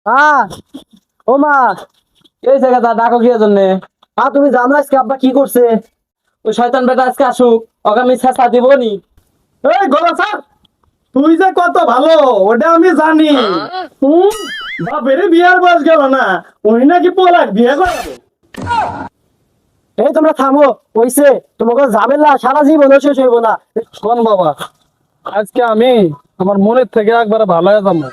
হ্যাঁ। ও মা, এই জায়গাটা ডাকো কি জন্য? তুমি জানো আজকে আব্বা কি করছে? ওই শয়তান বেটা আজকে আসুক, ওকে আমি ছেঁচা দিব নি। এই গোলা স্যার, তুই যে কত ভালো ওটা আমি জানি। হুম, বাপেরে বিয়ার বয়স গেল না, ওই নাকি পোলাক বিয়ে করাবো। এই তোমরা থামো, কইছে তোমাকে ঝামেলা সারা জীবন শেষ হইব না। শোন বাবা, আজকে আমি আমার মনের থেকে একবার ভালো হয়ে যাবো।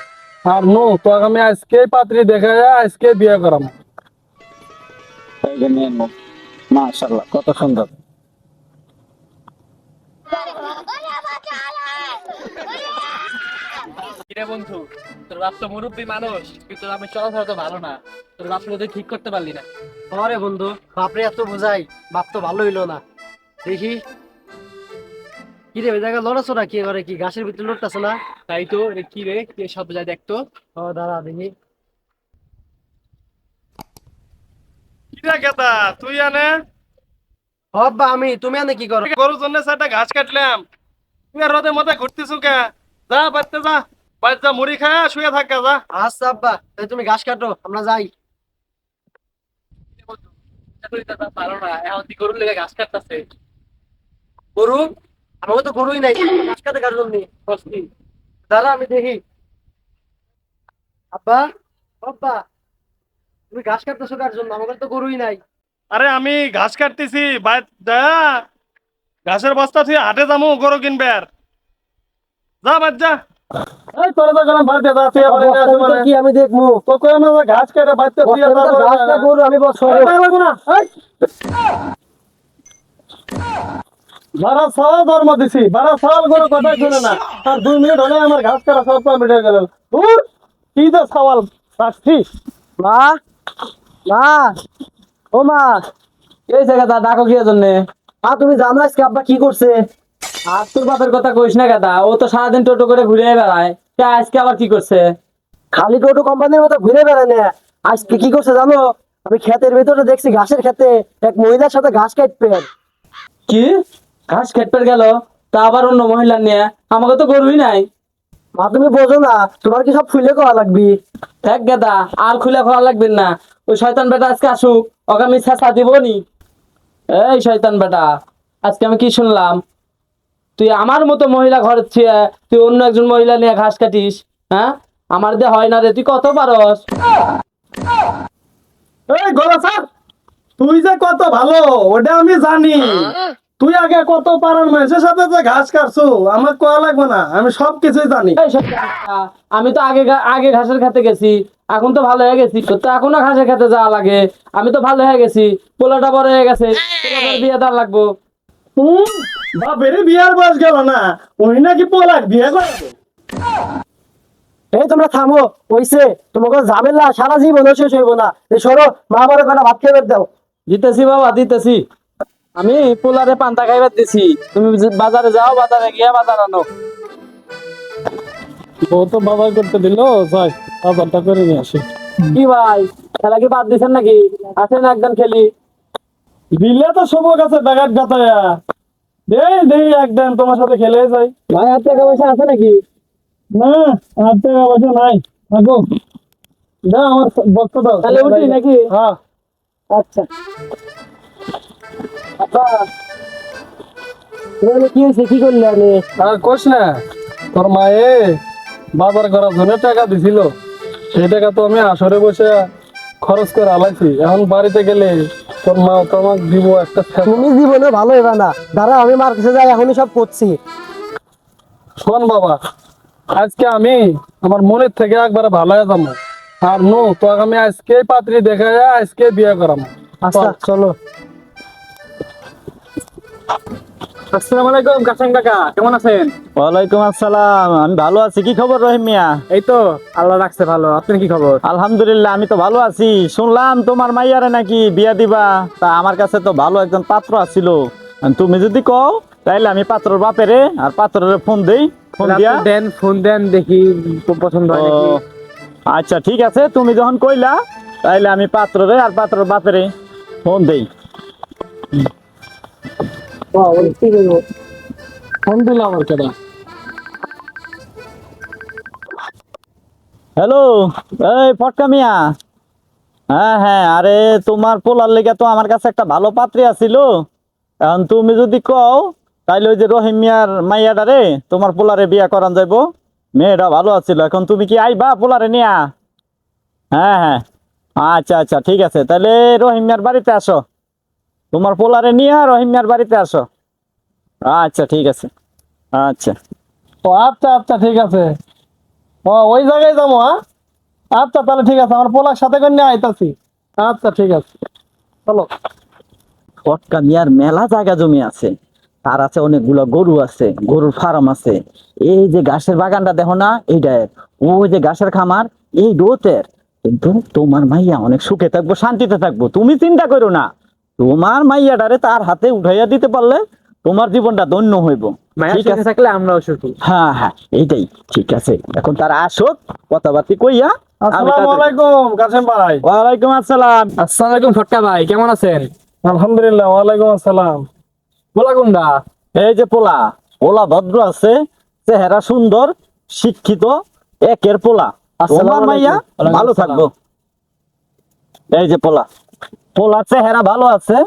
আর নো তো আমি আজকে পাত্রী দেখে আজকে বিয়ে করাবো। মাশাআল্লাহ, কত সুন্দর। কিরে বন্ধু, তোর বাপ তো মুরব্বী মানুষ, কিন্তু আমি চলাফেরা তো ভালো না। তোর বাপ তুই ঠিক করতে পারলি না। আরে বন্ধু, বাপরে এত বোঝাই, বাপ তো ভালো হইলো না। দেখি কি রে, ওই জায়গায় লড়াচড়া কি করে? কি ঘাসের ভিতরে লড়তেছে না? তাই তো, রে কি রে, কি সব যায় দেখতো। ও দাঁড়া দেখি। কি রে গেদা, তুই আনে হব্বা আমি, তুমি আনে কি করো? গরুর জন্য একটা ঘাস কাটলাম। তুই আর রোদে মধ্যে ঘুরতেছু কে? যা বাড়তে যা, বাড়ি যা, মুড়ি খা শুয়ে থাক যা। আচ্ছা আব্বা, তাই তুমি ঘাস কাটো, আমরা যাই। কিরে বন্ধু, তুই তো বাপ ভালো না, এখন তুই গরুর লেগে ঘাস কাটতাছে। গরু? আমাকে তো গরুই নাই, ঘাস কাটে কার জন্য? সস্তি। দাঁড়া আমি দেখি। আব্বা, আব্বা, তুমি ঘাস কাটতেছো কার জন্য? আমাকে তো গরুই নাই। আরে আমি ঘাস কাটতেছি, বাইর যা, ঘাসের বস্তা তুই হাটে যামু গরু কিনবে আর। যা বাদ যা। এই তোরা তো গেলাম বাড়িতে যা, তুই আবার এনে আসবি মানে। কি আমি দেখবো? তো কই আমরা তো ঘাস কেটে বাড়িতে তুই আর তারপরে ঘাসটা গরু আমি বছর লাগবো না। এই, বারা সওয়াল ধর্ম দিছি, বারা সওয়াল কোনো কথাই শুনে না। আর 2 মিনিট হলে আমার ঘাস কাটা সব কমপ্লিট হয়ে গেল। ধুর, কি যে সওয়াল রাখছি। মা, মা, ও মা, এই জায়গাটা ডাকো কি জন্য? তুমি জানো আজকে আব্বা কি করছে? আর তোর বাপের কথা কইস না গাদা, ও তো সারাদিন টোটো করে ঘুরে বেড়ায়। তা আজকে আবার কি করছে? খালি টোটো কোম্পানির মতো ঘুরে বেড়ায় না। আজকে কি করছে জানো? আমি ক্ষেতের ভিতরে দেখছি, ঘাসের খেতে এক মহিলার সাথে ঘাস কাটবে। কি? ঘাস কাটতে গেল? তা আবার অন্য মহিলা নিয়ে? আমাকে তো গরুই নাই। মা তুমি বোঝো না, তোমার কি সব খুলে খাওয়া লাগবি? দেখ গাদা, আর খুলে খাওয়া লাগবে না। ওই শয়তান বেটা আজকে আসুক, ওকে আমি ছেঁচা দিব নি। এই শয়তান বেটা, আজকে আমি কি শুনলাম? তুই আমার মতো মহিলা ঘরে ছিয়ে তুই অন্য একজন মহিলা নিয়ে ঘাস কাটিস? হ্যাঁ, আমার দিয়ে হয় না রে, তুই কত পারস? এই গোলা স্যার, তুই যে কত ভালো ওটা আমি জানি। তুই আগে কত পাড়ার মানুষের সাথে যে ঘাস কাটছু আমার কোয়া লাগবে না, আমি সব কিছুই জানি। এই শয়তান বেটা, আমি তো আগে আগে ঘাসের খেতে গেছি, এখন তো ভালো হয়ে গেছি। তোর তো এখনো ঘাসের খেতে যাওয়া লাগে। আমি তো ভালো হয়ে গেছি, পোলাটা বড় হয়ে গেছে, পোলাটার বিয়ে দেওয়া লাগবো। হুম, বাপেরে বিয়ার বয়স গেল না, ওই নাকি পোলাক বিয়ে করাবো। এই তোমরা থামো, কইছে তোমাকে ঝামেলা সারা জীবন শেষ হইব না। এই সরো, মা বড় কটা ভাত খেয়ে দাও। দিতেছি বাবা, দিতেছি। আমি পোলারে পান্তা খাইবার দিছি, তুমি বাজারে যাও, বাজারে গিয়া বাজার আনো। ও তো বাজার করতে দিল, যাই বাজারটা করে নিয়ে আসি। কি ভাই, খেলা কি বাদ দিছেন নাকি? আসেন একদম খেলি। দিলে তো শুভ গাছে ব্যাঘাত গাতায়া দেই দেই, একদম তোমার সাথে খেলে যাই। ভাই হাতে টাকা পয়সা আছে নাকি? না, আর টাকা পয়সা নাই। থাকো, দাও আমার বক্তা দাও। তাহলে উঠি নাকি? হ্যাঁ। আচ্ছা আব্বা, তোমার কি হয়েছে? কি করলে আমি? আর কোশ না, তোর মায়ে বাজার করার জন্য টাকা দিছিল, সেই টাকা তো আমি আসরে বসে খরচ করে আলাইছি। এখন বাড়িতে গেলে তোর মা তো আমাকে দিব একটা ফেল। তুমি জীবনে ভালো হইবা না, দাঁড়া আমি মার কাছে যাই, এখনই সব করছি। শোন বাবা, আজকে আমি আমার মনের থেকে একবার ভালো হয়ে যাবো। আর নো তো আমি আজকে পাত্রী দেখে আজকে বিয়ে করাবো। আচ্ছা চলো। আসসালামু আলাইকুম কাসেম কাকা, কেমন আছেন? ওয়ালাইকুম আসসালাম, আমি ভালো আছি। কি খবর রহিম মিয়া? এই তো, আল্লাহ রাখছে ভালো। আপনার কি খবর? আলহামদুলিল্লাহ, আমি তো ভালো আছি। শুনলাম তোমার মাইয়ারে নাকি বিয়া দিবা। তা আমার কাছে তো ভালো একজন পাত্র আছিল, তুমি যদি কও তাইলে আমি পাত্রর বাপেরে আর পাত্রের ফোন দেই। ফোন দিয়া দেন, ফোন দেন, দেখি পছন্দ হয় নাকি। ও, আচ্ছা ঠিক আছে, তুমি যখন কইলা তাইলে আমি পাত্ররে আর পাত্রের বাপেরে ফোন দেই। ফোন দিল আমার কেটা। হ্যালো, এই ফটকা মিয়া। হ্যাঁ হ্যাঁ, আরে তোমার পোলার লেগে তো আমার কাছে একটা ভালো পাত্রী আছিল। এখন তুমি যদি কও তাইলে ওই যে রহিম মিয়ার মাইয়াডারে তোমার পোলারে বিয়া করান যাইবো। মেয়েটা ভালো আছিল, এখন তুমি কি আইবা পোলারে নিয়া? হ্যাঁ হ্যাঁ, আচ্ছা আচ্ছা ঠিক আছে, তাহলে রহিম মিয়ার বাড়িতে আসো। তোমার পোলারে নিয়া রহিম মিয়ার বাড়িতে আসো। আচ্ছা ঠিক আছে। আচ্ছা ও আচ্ছা আচ্ছা ঠিক আছে। ও ওই জায়গায় যাবো, হ্যাঁ? আচ্ছা তাহলে ঠিক আছে, আমার পোলার সাথে করে নিয়ে আইতাছি। আচ্ছা ঠিক আছে, চলো। ফটকা মিয়ার মেলা জায়গা জমি আছে, তার আছে অনেকগুলো গরু আছে, গরুর ফার্ম আছে। এই যে ঘাসের বাগানটা দেখো না, এইটা ওই যে ঘাসের খামার, এই ডোতের। কিন্তু তোমার মাইয়া অনেক সুখে থাকবো, শান্তিতে থাকবো, তুমি চিন্তা করো না। তোমার মাইয়াটারে তার হাতে উঠাইয়া দিতে পারলে তোমার জীবনটা ধন্য হইব। মায়া ঠিক সুখে আছে, থাকলে আমরাও সুখী। হ্যাঁ হ্যাঁ, এইটাই ঠিক আছে। এখন তারা আসুক, কথাবার্তি কইয়া আমি আসসালামু তাদের- আলাইকুম কাসেম ভাই। ওয়ালাইকুম আসসালাম। আসসালামু আলাইকুম ফটকা ভাই, কেমন আছেন? আলহামদুলিল্লাহ, ওয়ালাইকুম আসসালাম। বলা কোনটা? এই যে পোলা, পোলা ভদ্র আছে, চেহারা সুন্দর, শিক্ষিত, একের পোলা। আসসালামু তোমার আলাইকুম। মাইয়া ওয়ালাইকুম ভালো আসসালাম। থাকবো। এই যে পোলা, পোলা চেহারা ভালো আছে,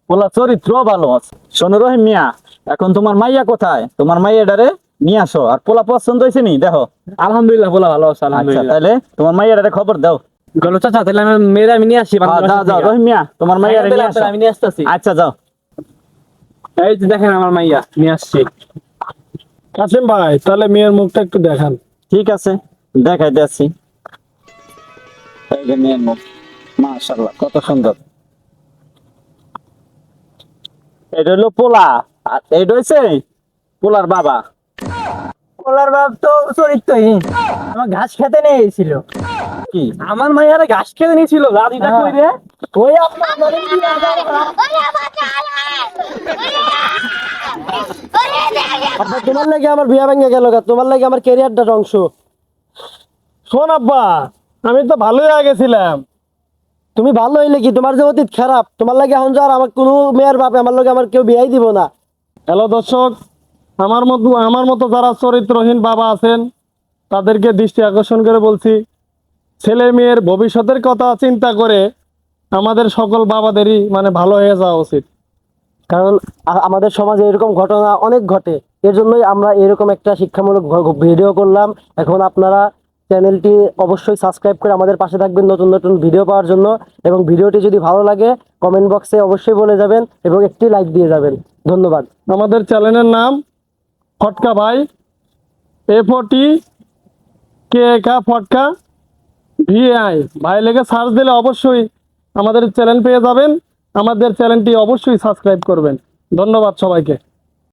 পোলা চরিত্র ভালো আছে। শোনো রহিম মিয়া, এখন তোমার মাইয়া কোথায়? তোমার মাইয়াটারে নিয়ে আসো। আর পোলা পছন্দ হয়েছে নি দেখো। আলহামদুলিল্লাহ, বলা ভালো আছে আচ্ছা, আলহামদুলিল্লাহ। তাহলে তোমার মাইয়াটারে খবর দাও। গেলো চাচা, তাহলে আমি মেয়েরা আমি নিয়ে আসি বাংলাদেশ যাও যাও থেকে। রহিম মিয়া, তোমার মাইয়ারে নিয়ে আসো। আমি নিয়ে আসতেছি। আচ্ছা যাও। এই যে দেখেন আমার মাইয়া নিয়ে আসছি। কাসেম ভাই, তাহলে মেয়ের মুখটা একটু দেখান। ঠিক আছে, দেখাইতে আসছি। এই যে মেয়ের মুখ, মাশাআল্লাহ কত সুন্দর। এটা হলো পোলা, আর এটা হচ্ছে পোলার বাবা। পোলার বাপ তো চরিত্রহীন, আমার ঘাস খেতে নিয়ে এসেছিল। কি আমার মাইয়ারে ঘাস খেতে নিয়েছিল, রাধিটা হ্যাঁ। কই রে? ওই আপনার তোমার লাগে আমার বিয়া ভেঙে গেল, তোমার লাগে আমার ক্যারিয়ারটা ধ্বংস। শোন আব্বা, আমি তো ভালোই হয়ে গেছিলাম। তুমি ভালো হইলে কি, তোমার যে অতীত খারাপ, তোমার লাগে এখন যার আমার কোনো মেয়ের বাপে আমার লগে আমার কেউ বিয়াই দিব না। হ্যালো দর্শক, আমার মতো যারা চরিত্রহীন বাবা আছেন তাদেরকে দৃষ্টি আকর্ষণ করে বলছি, ছেলে মেয়ের ভবিষ্যতের কথা চিন্তা করে আমাদের সকল বাবাদেরই ভালো হয়ে যাওয়া উচিত। কারণ আমাদের সমাজে এরকম ঘটনা অনেক ঘটে, এর জন্যই আমরা এরকম একটা শিক্ষামূলক ভিডিও করলাম। এখন আপনারা চ্যানেলটি অবশ্যই সাবস্ক্রাইব করে আমাদের পাশে থাকবেন নতুন নতুন ভিডিও পাওয়ার জন্য। এবং ভিডিওটি যদি ভালো লাগে কমেন্ট বক্সে অবশ্যই বলে যাবেন এবং একটি লাইক দিয়ে যাবেন। ধন্যবাদ। আমাদের চ্যানেলের নাম ফটকা ভাই, A40 ফটকা VI ভাই লেগে সার্চ দিলে অবশ্যই আমাদের চ্যানেল পেয়ে যাবেন। আমাদের চ্যানেলটি অবশ্যই সাবস্ক্রাইব করবেন। ধন্যবাদ সবাইকে।